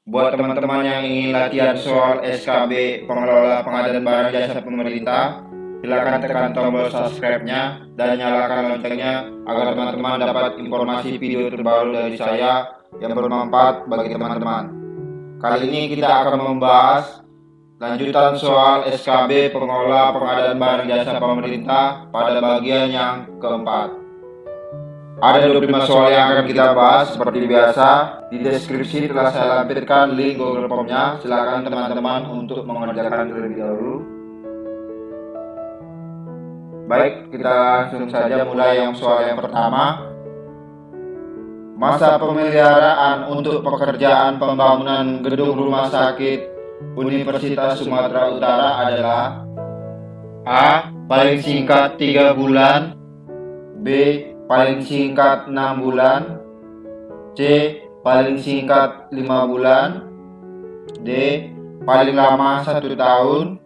Buat teman-teman yang ingin latihan soal SKB pengelola pengadaan barang jasa pemerintah, silakan tekan tombol subscribe-nya dan nyalakan loncengnya agar teman-teman dapat informasi video terbaru dari saya yang bermanfaat bagi teman-teman. Kali ini kita akan membahas lanjutan soal SKB pengelola pengadaan barang jasa pemerintah pada bagian yang keempat. Ada 25 soal yang akan kita bahas seperti biasa. Di deskripsi telah saya lampirkan link Google Form-nya. Silakan teman-teman untuk mengerjakan terlebih dahulu. Baik, kita langsung saja mulai yang soal yang pertama. Masa pemeliharaan untuk pekerjaan pembangunan gedung rumah sakit Universitas Sumatera Utara adalah A. Paling singkat 3 bulan, B. Paling singkat 6 bulan, C. Paling singkat 5 bulan, D. Paling lama 1 tahun,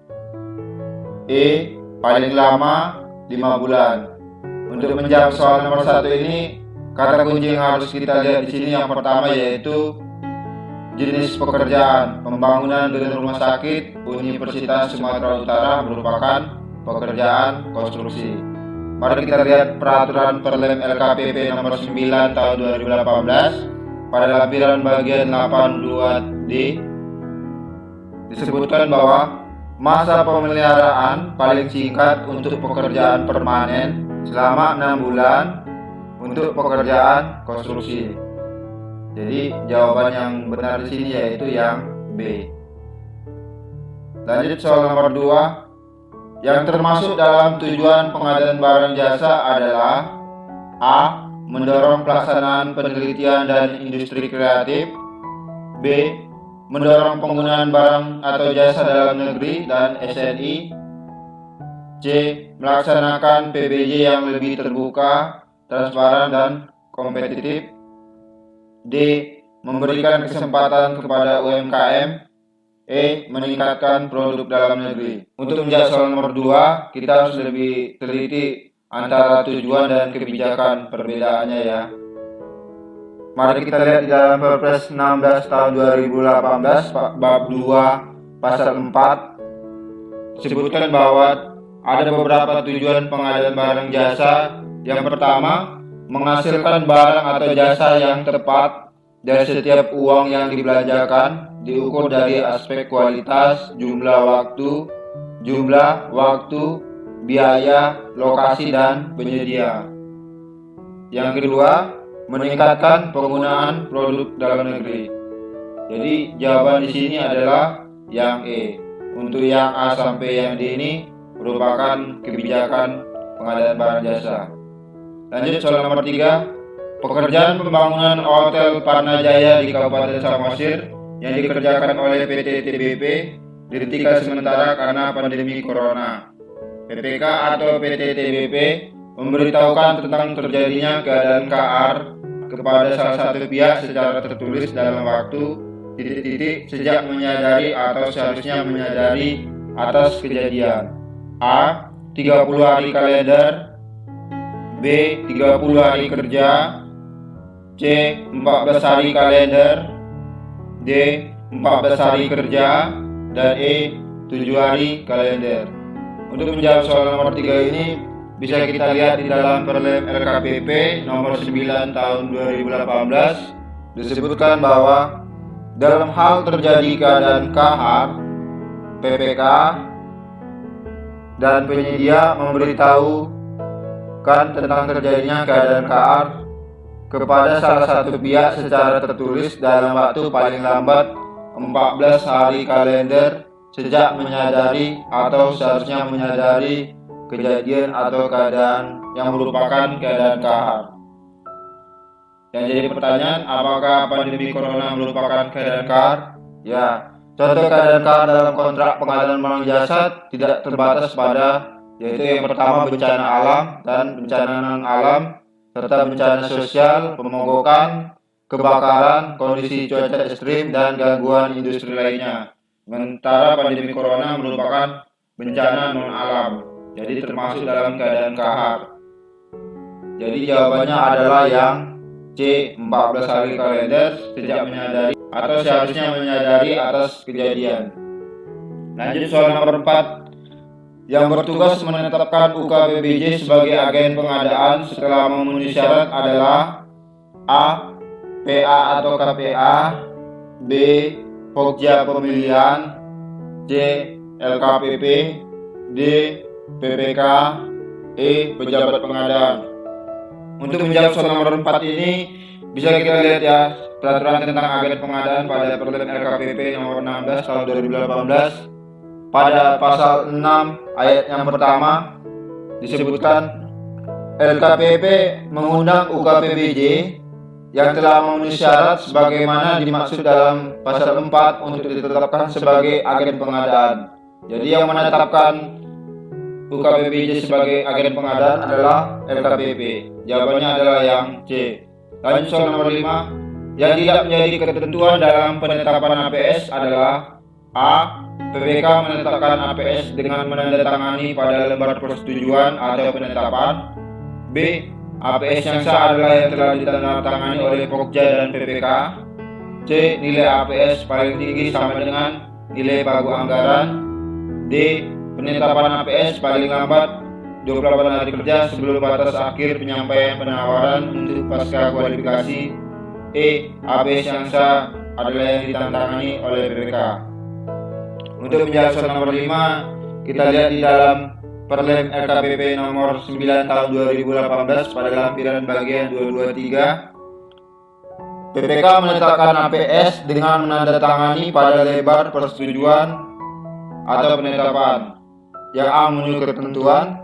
E. Paling lama 5 bulan. Untuk menjawab soal nomor 1 ini, kata kunci yang harus kita lihat di sini yang pertama yaitu jenis pekerjaan. Pembangunan gedung rumah sakit Universitas Sumatera Utara merupakan pekerjaan konstruksi. Mari kita lihat peraturan Perlem LKPP nomor 9 tahun 2018 pada lampiran bagian 82D disebutkan bahwa masa pemeliharaan paling singkat untuk pekerjaan permanen selama 6 bulan untuk pekerjaan konstruksi. Jadi jawaban yang benar di sini yaitu yang B. Lanjut soal nomor 2. Yang termasuk dalam tujuan pengadaan barang jasa adalah A. Mendorong pelaksanaan penelitian dan industri kreatif, B. Mendorong penggunaan barang atau jasa dalam negeri dan SNI, C. Melaksanakan PBJ yang lebih terbuka, transparan, dan kompetitif, D. Memberikan kesempatan kepada UMKM, E. Meningkatkan produk dalam negeri. Untuk menjawab soal nomor 2, kita harus lebih teliti antara tujuan dan kebijakan perbedaannya ya. Mari kita lihat di dalam Perpres 16 tahun 2018 bab 2 pasal 4 disebutkan bahwa ada beberapa tujuan pengadaan barang jasa. Yang pertama, menghasilkan barang atau jasa yang tepat dari setiap uang yang dibelanjakan, diukur dari aspek kualitas, jumlah waktu, biaya, lokasi, dan penyedia. Yang kedua, meningkatkan penggunaan produk dalam negeri. Jadi jawaban di sini adalah yang E. Untuk yang A sampai yang D ini merupakan kebijakan pengadaan barang jasa. Lanjut soal nomor 3. Pekerjaan pembangunan Hotel Parnajaya di Kabupaten Samosir yang dikerjakan oleh PT TBP dihentikan sementara karena pandemi Corona. PPK atau PT TBP memberitahukan tentang terjadinya keadaan KR kepada salah satu pihak secara tertulis dalam waktu sejak menyadari atau seharusnya menyadari atas kejadian. A. 30 hari kalender, B. 30 hari kerja, C. 14 hari kalender, D. 14 hari kerja, dan E. 7 hari kalender. Untuk menjawab soal nomor 3 ini bisa kita lihat di dalam Perlem LKPP nomor 9 tahun 2018 disebutkan bahwa dalam hal terjadi keadaan kahar, PPK dan penyedia memberitahukan tentang terjadinya keadaan kahar kepada salah satu pihak secara tertulis dalam waktu paling lambat 14 hari kalender sejak menyadari atau seharusnya menyadari kejadian atau keadaan yang merupakan keadaan kahar. Yang jadi pertanyaan, apakah pandemi Corona merupakan keadaan kahar? Ya, contoh keadaan kahar dalam kontrak pengadaan barang jasa tidak terbatas pada, yaitu yang pertama bencana alam dan bencana non-alam, serta bencana sosial, pemogokan, kebakaran, kondisi cuaca ekstrim, dan gangguan industri lainnya. Sementara pandemi Corona merupakan bencana non-alam, jadi termasuk dalam keadaan kahar. Jadi jawabannya adalah yang C, 14 hari kalender sejak menyadari atau seharusnya menyadari atas kejadian. Lanjut soal nomor 4. Yang bertugas menetapkan UKPBJ sebagai agen pengadaan setelah memenuhi syarat adalah A. PA atau KPA, B. Pokja pemilihan, C. LKPP, D. PPK, E. Pejabat pengadaan. Untuk menjawab soal nomor 4 ini bisa kita lihat ya peraturan tentang agen pengadaan pada Perlem LKPP nomor 16 tahun 2018. Pada pasal 6 ayat yang pertama disebutkan LKPP mengundang UKPBJ yang telah memenuhi syarat sebagaimana dimaksud dalam pasal 4 untuk ditetapkan sebagai agen pengadaan. Jadi yang menetapkan UKPBJ sebagai agen pengadaan adalah LKPP. Jawabannya adalah yang C. Lanjut soal nomor 5. Yang tidak menjadi ketentuan dalam penetapan APS adalah A. PPK menetapkan APS dengan menandatangani pada lembar persetujuan atau penetapan. B. APS yang sah adalah yang telah ditandatangani oleh Pokja dan PPK. C. Nilai APS paling tinggi sama dengan nilai pagu anggaran. D. Penetapan APS paling lambat 28 hari kerja sebelum batas akhir penyampaian penawaran untuk pasca kualifikasi. E. APS yang sah adalah yang ditandatangani oleh PPK. Untuk menjawab soal nomor 5, kita lihat di dalam Perlem LKPP nomor 9 tahun 2018 pada lampiran bagian 223. PPK menetapkan APS dengan menandatangani pada lebar persetujuan atau penetapan. Yang A memenuhi ketentuan.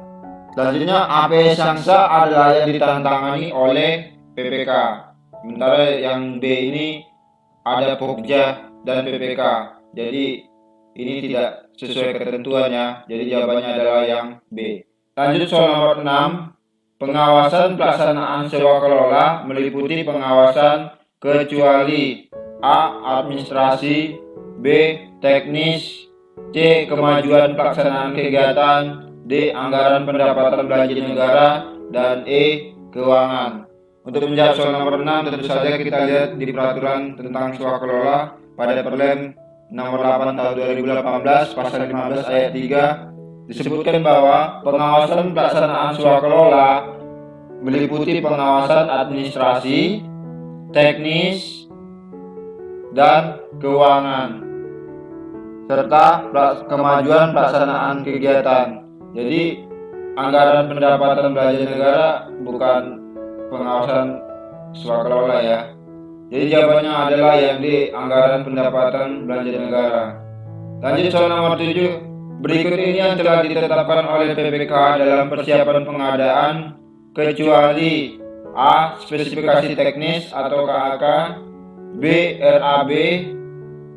Selanjutnya APS yang sah adalah yang ditandatangani oleh PPK. Sementara yang B ini ada Pokja dan PPK. Jadi ini tidak sesuai ketentuannya, jadi jawabannya adalah yang B. Lanjut soal nomor 6. Pengawasan pelaksanaan sewa kelola meliputi pengawasan kecuali A. Administrasi, B. Teknis, C. Kemajuan pelaksanaan kegiatan, D. Anggaran pendapatan belanja negara, dan E. Keuangan. Untuk menjawab soal nomor 6, tentu saja kita lihat di peraturan tentang sewa kelola pada Perlem nomor 8 tahun 2018 pasal 15 ayat 3 disebutkan bahwa pengawasan pelaksanaan sewa kelola meliputi pengawasan administrasi, teknis, dan keuangan serta kemajuan pelaksanaan kegiatan. Jadi anggaran pendapatan belanja negara bukan pengawasan sewa kelola ya. Jadi jawabannya adalah yang D. Anggaran pendapatan belanja negara. Lanjut soal nomor 7. Berikut ini yang telah ditetapkan oleh PPK dalam persiapan pengadaan kecuali A. Spesifikasi teknis atau KAK, B. RAB,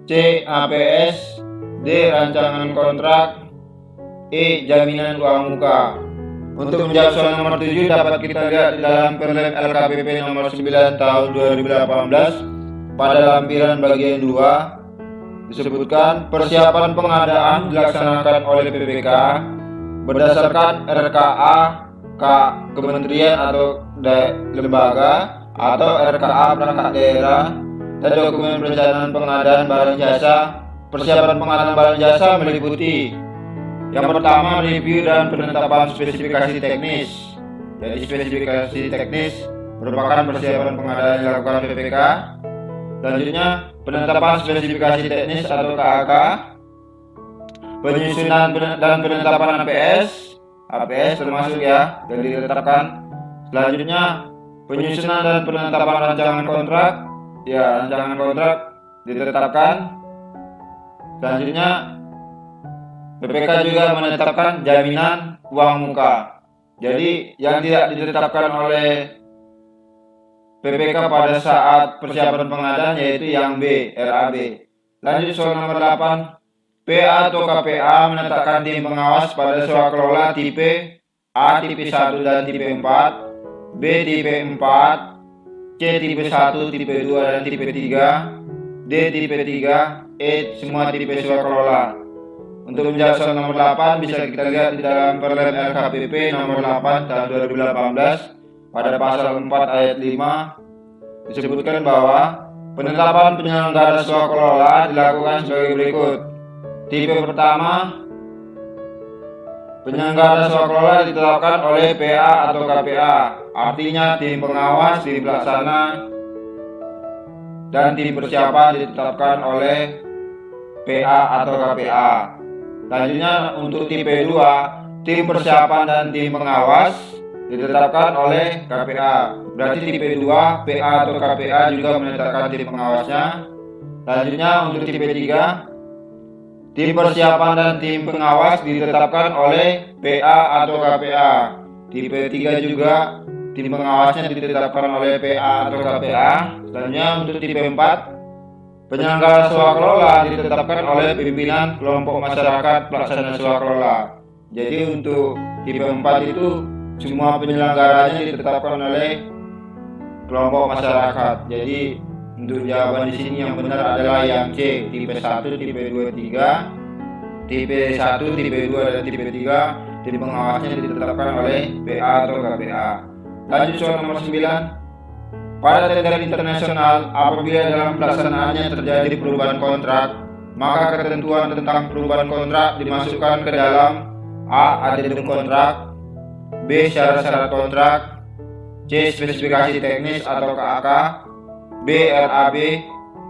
C. APS, D. Rancangan kontrak, E. Jaminan uang muka. Untuk menjawab soal nomor 7 dapat kita lihat di dalam Perlem LKPP nomor 9 tahun 2018 pada lampiran bagian 2 disebutkan persiapan pengadaan dilaksanakan oleh PPK berdasarkan RKA kementerian atau lembaga atau RKA perangkat daerah dan dokumen perencanaan pengadaan barang jasa. Persiapan pengadaan barang jasa meliputi yang pertama, review dan penetapan spesifikasi teknis. Jadi spesifikasi teknis merupakan persiapan pengadaan yang dilakukan PPK. Selanjutnya, penetapan spesifikasi teknis atau KAK, penyusunan dan penetapan APS termasuk ya yang ditetapkan. Selanjutnya, penyusunan dan penetapan rancangan kontrak, ya rancangan kontrak ditetapkan. Selanjutnya, PPK juga menetapkan jaminan uang muka. Jadi yang tidak ditetapkan oleh PPK pada saat persiapan pengadaan yaitu yang B, RAB. Lanjut soal nomor 8. PA atau KPA menetapkan tim pengawas pada sewa kelola tipe A tipe 1 dan tipe 4, B tipe 4, C tipe 1, tipe 2 dan tipe 3, D tipe 3, E semua tipe sewa kelola. Untuk menjawab soal nomor 8 bisa kita lihat di dalam Perlem LKPP nomor 8 tahun 2018 pada pasal 4 ayat 5 disebutkan bahwa Penetapan penyelenggara swakelola dilakukan sebagai berikut. Tipe pertama, penyelenggara swakelola ditetapkan oleh PA atau KPA, artinya tim pengawas, tim pelaksana, dan tim persiapan ditetapkan oleh PA atau KPA. Selanjutnya untuk tipe 2, tim persiapan dan tim pengawas ditetapkan oleh KPA. Berarti tipe 2, PA atau KPA juga menetapkan tim pengawasnya. Selanjutnya untuk tipe 3, tim persiapan dan tim pengawas ditetapkan oleh PA atau KPA. Tipe 3 juga tim pengawasnya ditetapkan oleh PA atau KPA. Selanjutnya untuk tipe 4, penyelenggara swakelola ditetapkan oleh pimpinan kelompok masyarakat pelaksana swakelola. Jadi untuk tipe 4 itu semua penyelenggaranya ditetapkan oleh kelompok masyarakat. Jadi untuk jawaban di sini yang benar adalah yang C, tipe 1, tipe 2, 3, tipe 1, tipe 2, dan tipe 3. Tim pengawasnya ditetapkan oleh PA atau KPA. Lanjut soal nomor 9. Pada tender internasional, apabila dalam pelaksanaannya terjadi perubahan kontrak, maka ketentuan tentang perubahan kontrak dimasukkan ke dalam A. Addendum kontrak, B. Syarat-syarat kontrak, C. Spesifikasi teknis atau KAK, B. RAB,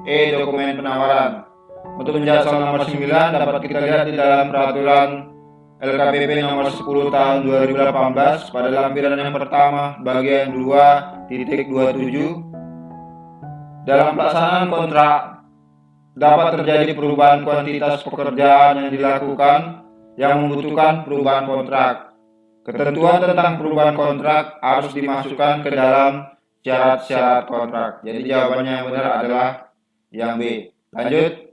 E. Dokumen penawaran. Untuk menjawab soal nomor 9 dapat kita lihat di dalam peraturan LKPP nomor 10 tahun 2018 pada lampiran yang pertama bagian 2.27. Dalam pelaksanaan kontrak dapat terjadi perubahan kuantitas pekerjaan yang dilakukan yang membutuhkan perubahan kontrak. Ketentuan tentang perubahan kontrak harus dimasukkan ke dalam syarat-syarat kontrak. Jadi jawabannya yang benar adalah yang B. Lanjut.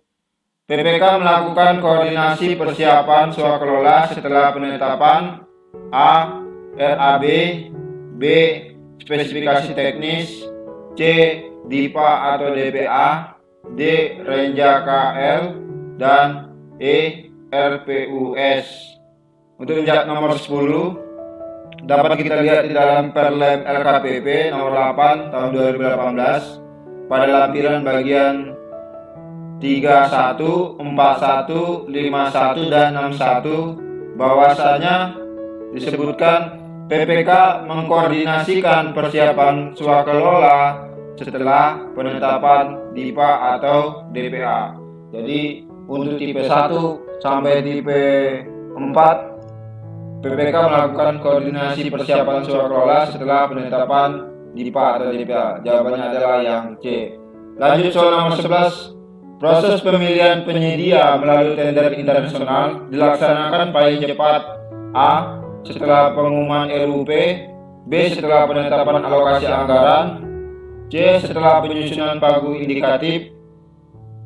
PPK melakukan koordinasi persiapan swakelola setelah penetapan A. RAB, B. Spesifikasi teknis, C. DIPA atau DPA, D. Renja KL, dan E. RPUS. Untuk menjawab nomor 10 dapat kita lihat di dalam Perlem LKPP nomor 8 tahun 2018 pada lampiran bagian 31, 41, 51, dan 61 bahwasanya disebutkan PPK mengkoordinasikan persiapan swakelola setelah penetapan DIPA atau DPA. Jadi untuk tipe 1 sampai tipe 4 PPK melakukan koordinasi persiapan swakelola setelah penetapan DIPA atau DPA. Jawabannya adalah yang C. Lanjut soal nomor 11. Proses pemilihan penyedia melalui tender internasional dilaksanakan paling cepat A. Setelah pengumuman RUP, B. Setelah penetapan alokasi anggaran, C. Setelah penyusunan pagu indikatif,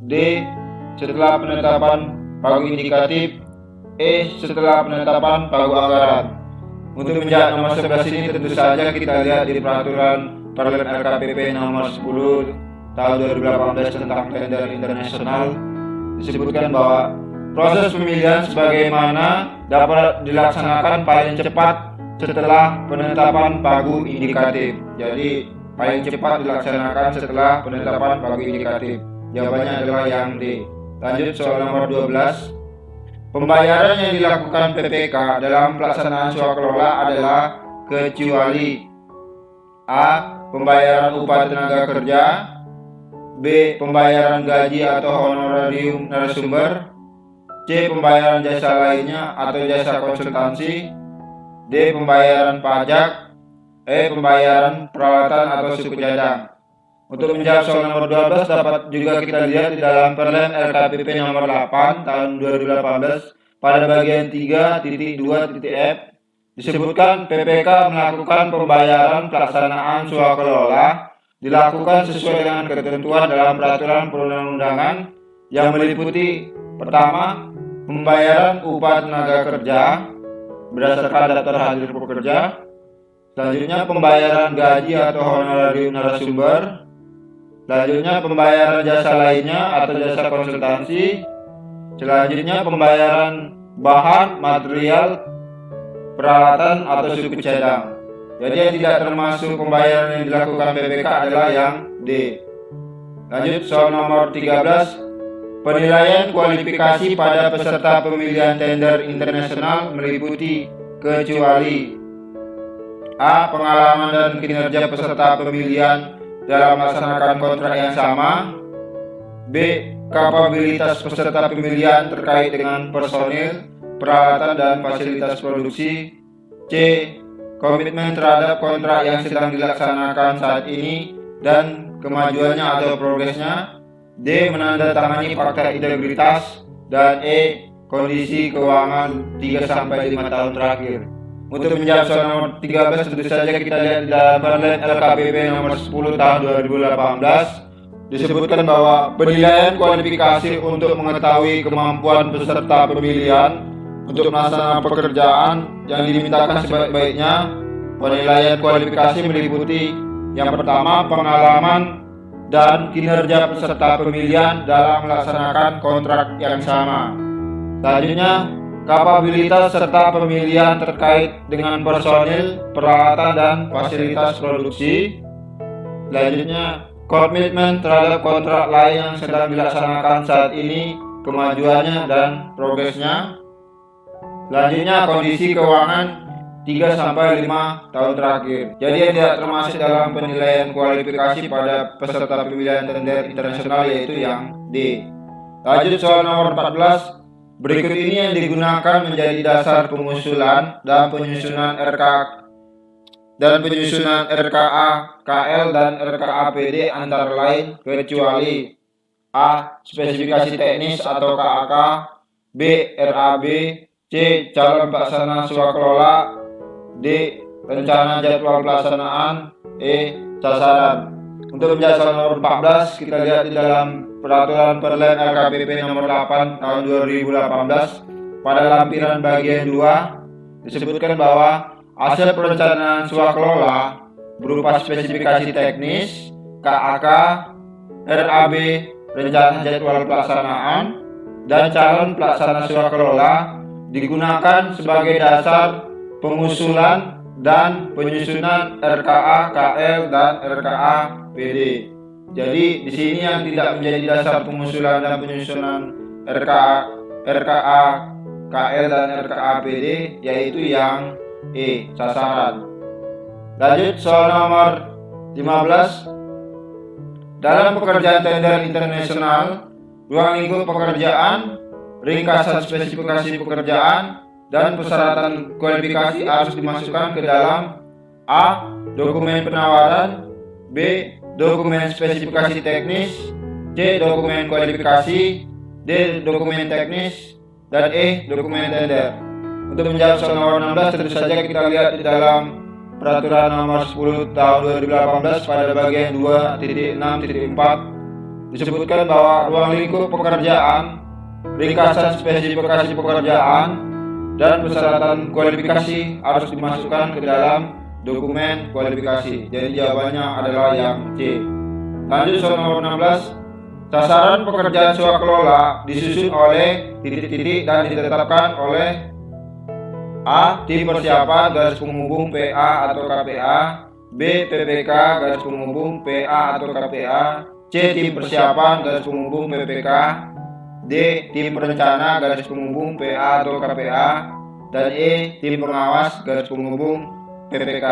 D. Setelah penetapan pagu indikatif, E. Setelah penetapan pagu anggaran. Untuk menjawab nomor 11 ini tentu saja kita lihat di peraturan Perlem LKPP nomor 10 tahun 2018 tentang tender internasional disebutkan bahwa proses pemilihan sebagaimana dapat dilaksanakan paling cepat setelah penetapan pagu indikatif. Jadi paling cepat dilaksanakan setelah penetapan pagu indikatif. Jawabannya adalah yang D. Lanjut soal nomor 12. Pembayaran yang dilakukan PPK dalam pelaksanaan swakelola adalah kecuali A. Pembayaran upah tenaga kerja, B. Pembayaran gaji atau honorarium narasumber, C. Pembayaran jasa lainnya atau jasa konsultansi, D. Pembayaran pajak, E. Pembayaran peralatan atau suku cadang. Untuk menjawab soal nomor 12 dapat juga kita lihat di dalam Perlem LKPP nomor 8 tahun 2018 pada bagian 3.2.f disebutkan PPK melakukan pembayaran pelaksanaan swakelola dilakukan sesuai dengan ketentuan dalam peraturan perundang-undangan yang meliputi pertama, pembayaran upah tenaga kerja berdasarkan daftar hadir pekerja, selanjutnya pembayaran gaji atau honorarium narasumber, selanjutnya pembayaran jasa lainnya atau jasa konsultansi, selanjutnya pembayaran bahan, material, peralatan atau suku cadang. Jadi yang tidak termasuk pembayaran yang dilakukan PPK adalah yang D. Lanjut soal nomor 13. Penilaian kualifikasi pada peserta pemilihan tender internasional meliputi kecuali A. Pengalaman dan kinerja peserta pemilihan dalam melaksanakan kontrak yang sama. B. Kapabilitas peserta pemilihan terkait dengan personil, peralatan, dan fasilitas produksi. C. Komitmen terhadap kontrak yang sedang dilaksanakan saat ini dan kemajuannya atau progresnya. D. Menandatangani fakta integritas. Dan E. Kondisi keuangan 3-5 tahun terakhir. Untuk menjawab soal nomor 13, tentu saja kita lihat di dalam peraturan LKPP nomor 10 tahun 2018 disebutkan bahwa penilaian kualifikasi untuk mengetahui kemampuan peserta pemilihan untuk melaksanakan pekerjaan yang dimintakan sebaik-baiknya. Penilaian kualifikasi meliputi yang pertama, pengalaman dan kinerja peserta pemilihan dalam melaksanakan kontrak yang sama. Selanjutnya, kapabilitas serta pemilihan terkait dengan personil, peralatan, dan fasilitas produksi. Selanjutnya, komitmen terhadap kontrak lain yang sedang dilaksanakan saat ini, kemajuannya dan progresnya. Selanjutnya, kondisi keuangan 3-5 tahun terakhir. Jadi yang tidak termasuk dalam penilaian kualifikasi pada peserta pemilihan tender internasional yaitu yang D. Lanjut soal nomor 14. Berikut ini yang digunakan menjadi dasar pengusulan dan penyusunan RKA, KL, dan RKAPD antara lain kecuali A. Spesifikasi teknis atau KAK. B. RAB. C. Calon pelaksana swakelola. D. Rencana jadwal pelaksanaan. E. Sasaran. Untuk menjawab soal nomor 14, kita lihat di dalam peraturan perlen LKPP nomor 8 tahun 2018 pada lampiran bagian 2 disebutkan bahwa hasil perencanaan swakelola berupa spesifikasi teknis, KAK, RAB, rencana jadwal pelaksanaan, dan calon pelaksana swakelola digunakan sebagai dasar pengusulan dan penyusunan RKA, KL, dan RKAPD. Jadi di sini yang tidak menjadi dasar pengusulan dan penyusunan RKA, KL, dan RKAPD yaitu yang E, sasaran. Lanjut soal nomor 15. Dalam pekerjaan tender internasional, ruang lingkup pekerjaan, ringkasan spesifikasi pekerjaan, dan persyaratan kualifikasi harus dimasukkan ke dalam A. Dokumen penawaran. B. Dokumen spesifikasi teknis. C. Dokumen kualifikasi. D. Dokumen teknis. Dan E. Dokumen tender. Untuk menjawab soal nomor 16, tentu saja kita lihat di dalam peraturan nomor 10 tahun 2018 pada bagian 2.6.4 disebutkan bahwa ruang lingkup pekerjaan, ringkasan spesifikasi pekerjaan, dan persyaratan kualifikasi harus dimasukkan ke dalam dokumen kualifikasi. Jadi jawabannya adalah yang C. Lanjut soal nomor 16. Sasaran pekerjaan swakelola disusun oleh titik-titik dan ditetapkan oleh A. Tim persiapan garis penghubung PA atau KPA. B. PPK garis penghubung PA atau KPA. C. Tim persiapan garis penghubung PPK. D. Tim perencana garis penghubung PA atau KPA. Dan E. Tim pengawas garis penghubung PPK.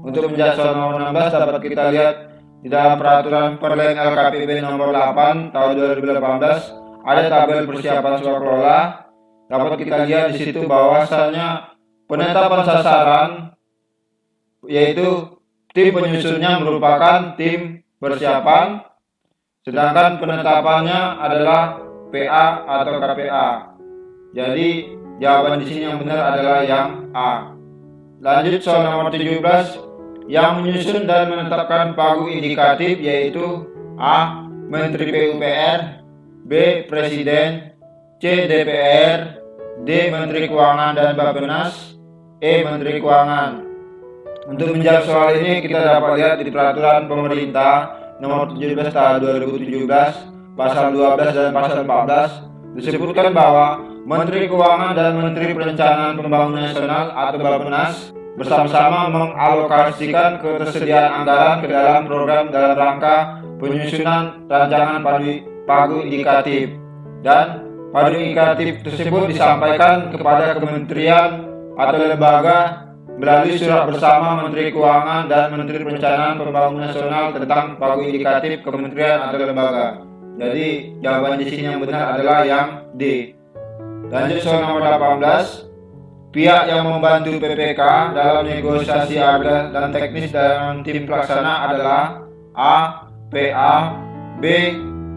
Untuk menjawab soal nomor 16 dapat kita lihat di dalam peraturan perlen LKPP nomor 8 tahun 2018 ada tabel persiapan swakelola. Dapat kita lihat di situ bahwasanya penetapan sasaran yaitu tim penyusunnya merupakan tim persiapan, sedangkan penetapannya adalah PA atau KPA. Jadi jawaban di sini yang benar adalah yang A. Lanjut soal nomor 17. Yang menyusun dan menetapkan pagu indikatif yaitu A. Menteri PUPR. B. Presiden. C. DPR. D. Menteri Keuangan dan Bappenas. E. Menteri Keuangan. Untuk menjawab soal ini kita dapat lihat di peraturan pemerintah nomor 17 tahun 2017 pasal 12 dan pasal 14 disebutkan bahwa Menteri Keuangan dan Menteri Perencanaan Pembangunan Nasional atau Bappenas bersama-sama mengalokasikan ketersediaan anggaran ke dalam program dalam rangka penyusunan rancangan pagu indikatif, dan pagu indikatif tersebut disampaikan kepada kementerian atau lembaga melalui surat bersama Menteri Keuangan dan Menteri Perencanaan Pembangunan Nasional tentang pagu indikatif kementerian atau lembaga. Jadi jawaban di sini yang benar adalah yang D. Lanjut soal nomor 18. Pihak yang membantu PPK dalam negosiasi harga dan teknis dalam tim pelaksana adalah A. PA, B.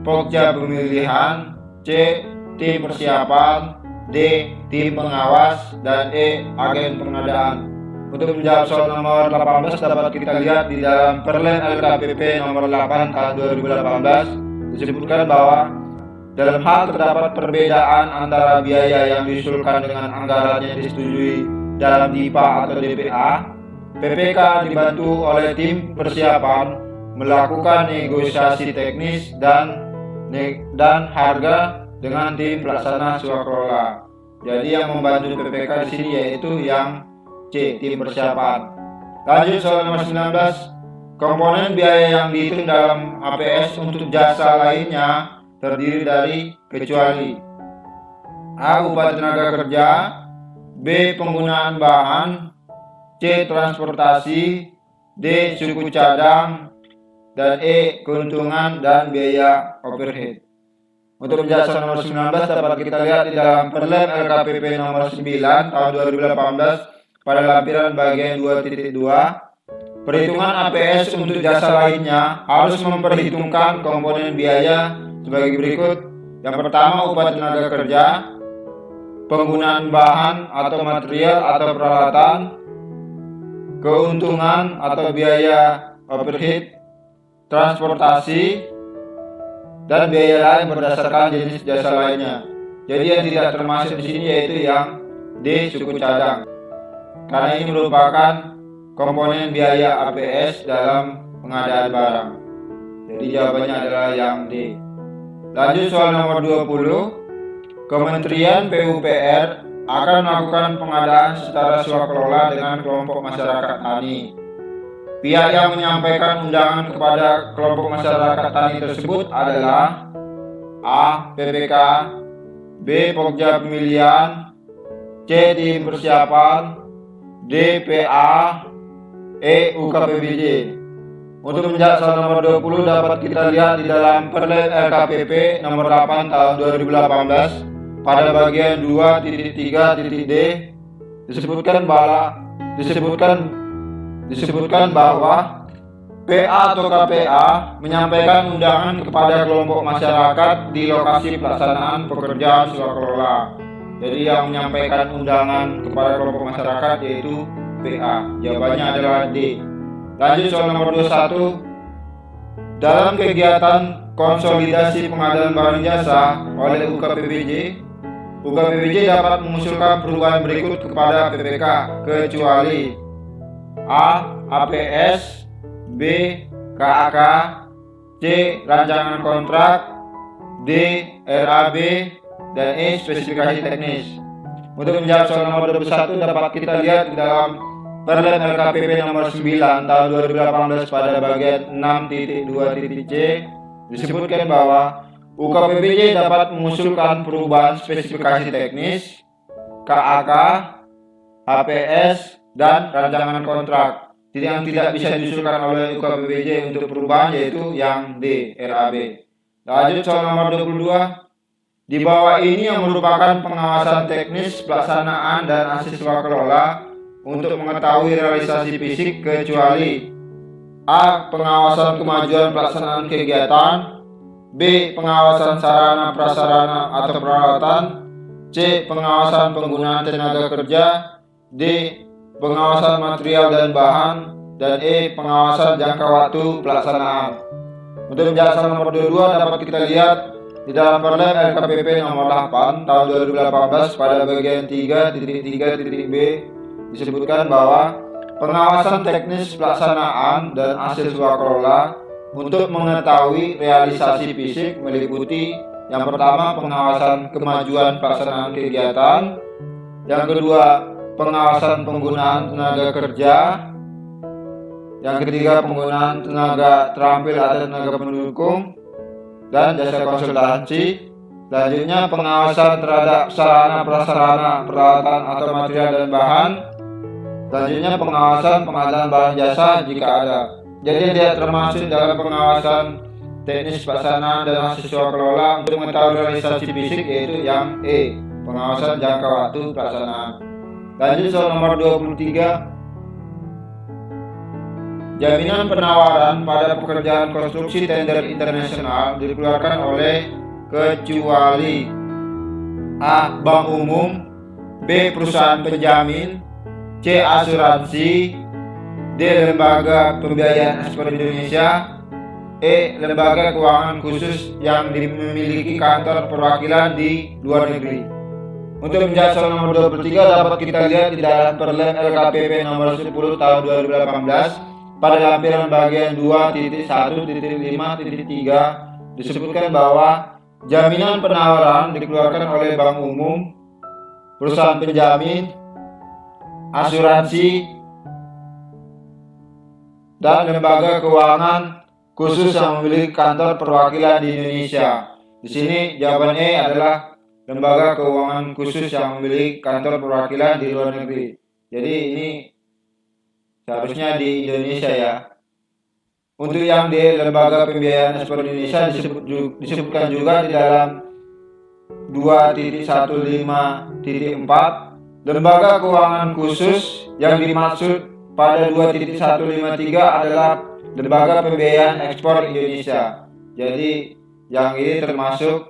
Pokja pemilihan, C. Tim persiapan, D. Tim pengawas, dan E. Agen pengadaan. Untuk menjawab soal nomor 18 dapat kita lihat di dalam Perlen LKPP nomor 8 tahun 2018 disebutkan bahwa dalam hal terdapat perbedaan antara biaya yang diusulkan dengan anggaran yang disetujui dalam DIPA atau DPA, PPK dibantu oleh tim persiapan melakukan negosiasi teknis dan harga dengan tim pelaksana swakelola. Jadi yang membantu PPK di sini yaitu yang C, tim persiapan. Lanjut soal nomor 19. Komponen biaya yang dihitung dalam APS untuk jasa lainnya terdiri dari kecuali A. Upah tenaga kerja, B. Penggunaan bahan, C. Transportasi, D. Suku cadang, dan E. Keuntungan dan biaya overhead. Untuk menjawab soal nomor 19 dapat kita lihat di dalam Perlen LKPP nomor 9 tahun 2018 pada lampiran bagian 2.2, perhitungan APS untuk jasa lainnya harus memperhitungkan komponen biaya sebagai berikut. Yang pertama, upah tenaga kerja, penggunaan bahan atau material atau peralatan, keuntungan atau biaya overhead, transportasi, dan biaya lain berdasarkan jenis jasa lainnya. Jadi yang tidak termasuk di sini yaitu yang D. Suku cadang, karena ini merupakan komponen biaya APS dalam pengadaan barang. Jadi jawabannya adalah yang D. Lanjut soal nomor 20. Kementerian PUPR akan melakukan pengadaan secara swakelola dengan kelompok masyarakat tani. Pihak yang menyampaikan undangan kepada kelompok masyarakat tani tersebut adalah A. PPK, B. Pokja pemilihan, C. Tim persiapan, D. PA, E. UKPBJ. Untuk menjawab soal nomor 20 dapat kita lihat di dalam Perlen LKPP nomor 8 tahun 2018 pada bagian 2.3.D disebutkan bahwa PA atau KPA menyampaikan undangan kepada kelompok masyarakat di lokasi pelaksanaan pekerjaan swakelola. Jadi yang menyampaikan undangan kepada kelompok masyarakat yaitu PA. Jawabannya adalah D. Lanjut soal nomor 21. Dalam kegiatan konsolidasi pengadaan barang jasa oleh UKPBJ dapat mengusulkan perubahan berikut kepada PPK kecuali A. APS, B. KAK, C. Rancangan kontrak, D. RAB, dan E. Spesifikasi teknis. Untuk menjawab soal nomor 21 dapat kita lihat di dalam Perlen LKPP nomor 9 tahun 2018 pada bagian 6.2.C disebutkan bahwa UKPBJ dapat mengusulkan perubahan spesifikasi teknis, KAK, HPS, dan rancangan kontrak. Jadi yang tidak bisa diusulkan oleh UKPBJ untuk perubahan yaitu yang D, RAB. Lanjut soal nomor 22. Di bawah ini yang merupakan pengawasan teknis pelaksanaan dan asis swakelola untuk mengetahui realisasi fisik kecuali A. Pengawasan kemajuan pelaksanaan kegiatan, B. Pengawasan sarana prasarana atau peralatan, C. Pengawasan penggunaan tenaga kerja, D. Pengawasan material dan bahan, dan E. Pengawasan jangka waktu pelaksanaan. Untuk menjawab soal nomor 22 dapat kita lihat di dalam Perlen LKPP nomor 8 tahun 2018 pada bagian 3.3.B disebutkan bahwa pengawasan teknis pelaksanaan dan asis swakelola untuk mengetahui realisasi fisik meliputi yang pertama pengawasan kemajuan pelaksanaan kegiatan, yang kedua pengawasan penggunaan tenaga kerja, Yang ketiga, penggunaan tenaga terampil atau tenaga pendukung dan jasa konsultansi. Selanjutnya, pengawasan terhadap sarana prasarana, peralatan atau material dan bahan. Selanjutnya, pengawasan pengadaan barang jasa jika ada. Jadi dia termasuk dalam pengawasan teknis pelaksanaan dan mahasiswa kelola untuk mengetahui realisasi fisik, yaitu yang E, pengawasan jangka waktu pelaksanaan. Lanjut soal nomor 23. Jaminan penawaran pada pekerjaan konstruksi tender internasional dikeluarkan oleh kecuali A. Bank Umum, B. Perusahaan penjamin, C. Asuransi, D. Lembaga Pembiayaan Ekspor Indonesia, E. Lembaga keuangan khusus yang memiliki kantor perwakilan di luar negeri. Untuk menjawab soal nomor 23 dapat kita lihat di dalam Perlem LKPP nomor 10 tahun 2018 pada lampiran bagian 2.1.5.3 disebutkan bahwa jaminan penawaran dikeluarkan oleh Bank Umum, perusahaan penjamin, asuransi, dan lembaga keuangan khusus yang memiliki kantor perwakilan di Indonesia. Di sini jawaban E adalah lembaga keuangan khusus yang memiliki kantor perwakilan di luar negeri. Jadi ini seharusnya di Indonesia ya. Untuk yang di lembaga pembiayaan ekspor Indonesia disebutkan juga di dalam 2.15.4 lembaga keuangan khusus yang dimaksud pada 2.153 adalah lembaga pembiayaan ekspor Indonesia. Jadi yang ini termasuk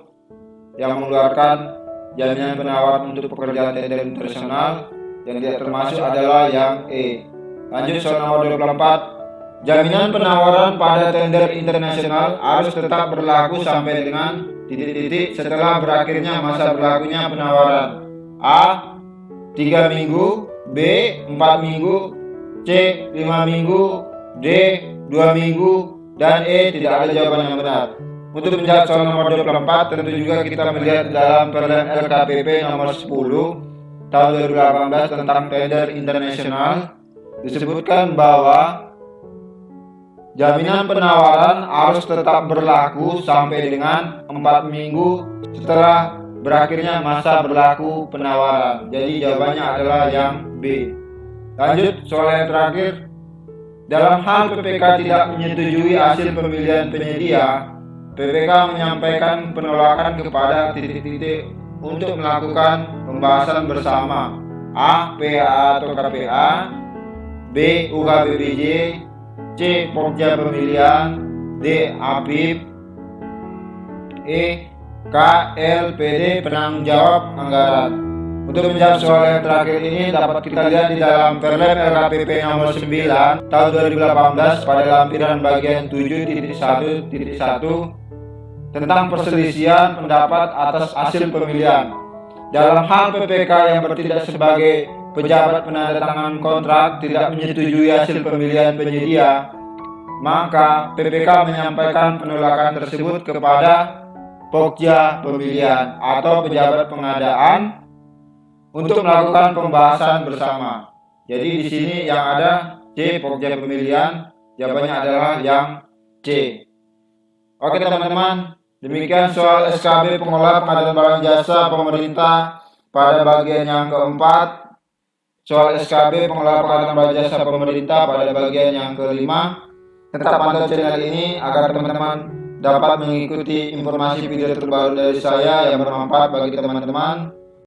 yang mengeluarkan jaminan penawaran untuk pekerjaan tender internasional. Yang tidak termasuk adalah yang E. Lanjut soal nomor 24. Jaminan penawaran pada tender internasional harus tetap berlaku sampai dengan titik-titik setelah berakhirnya masa berlakunya penawaran. A. 3 minggu, B. 4 minggu, C. 5 minggu, D. 2 minggu, dan E. Tidak ada jawaban yang benar. Untuk menjawab soal nomor 24, tentu juga kita melihat dalam Perlem LKPP nomor 10 tahun 2018 tentang tender internasional disebutkan bahwa jaminan penawaran harus tetap berlaku sampai dengan 4 minggu setelah berakhirnya masa berlaku penawaran. Jadi jawabannya adalah yang B. Lanjut soal yang terakhir. Dalam hal PPK tidak menyetujui hasil pemilihan penyedia, PPK menyampaikan penolakan kepada titik-titik untuk melakukan pembahasan bersama. A. PA atau KPA, B. UKBPJ, C. Pokja Pemilihan, D. APIP, E. KLPD penanggung jawab anggaran. Untuk menjawab soal yang terakhir ini dapat kita lihat di dalam Perlem LKPP nomor 9 tahun 2018 pada lampiran bagian 7.1.1 tentang perselisihan pendapat atas hasil pemilihan. Dalam hal PPK yang bertindak sebagai pejabat penandatangan kontrak tidak menyetujui hasil pemilihan penyedia, maka PPK menyampaikan penolakan tersebut kepada Pokja Pemilihan atau pejabat pengadaan untuk melakukan pembahasan bersama. Jadi di sini yang ada C, Pokja Pemilihan, jawabannya adalah yang C. Oke teman-teman, demikian soal SKB pengelola pengadaan barang jasa pemerintah pada bagian yang keempat. Soal SKB pengelola pengadaan barang jasa pemerintah pada bagian yang kelima. Tetap pantau channel ini agar teman-teman dapat mengikuti informasi video terbaru dari saya yang bermanfaat bagi teman-teman.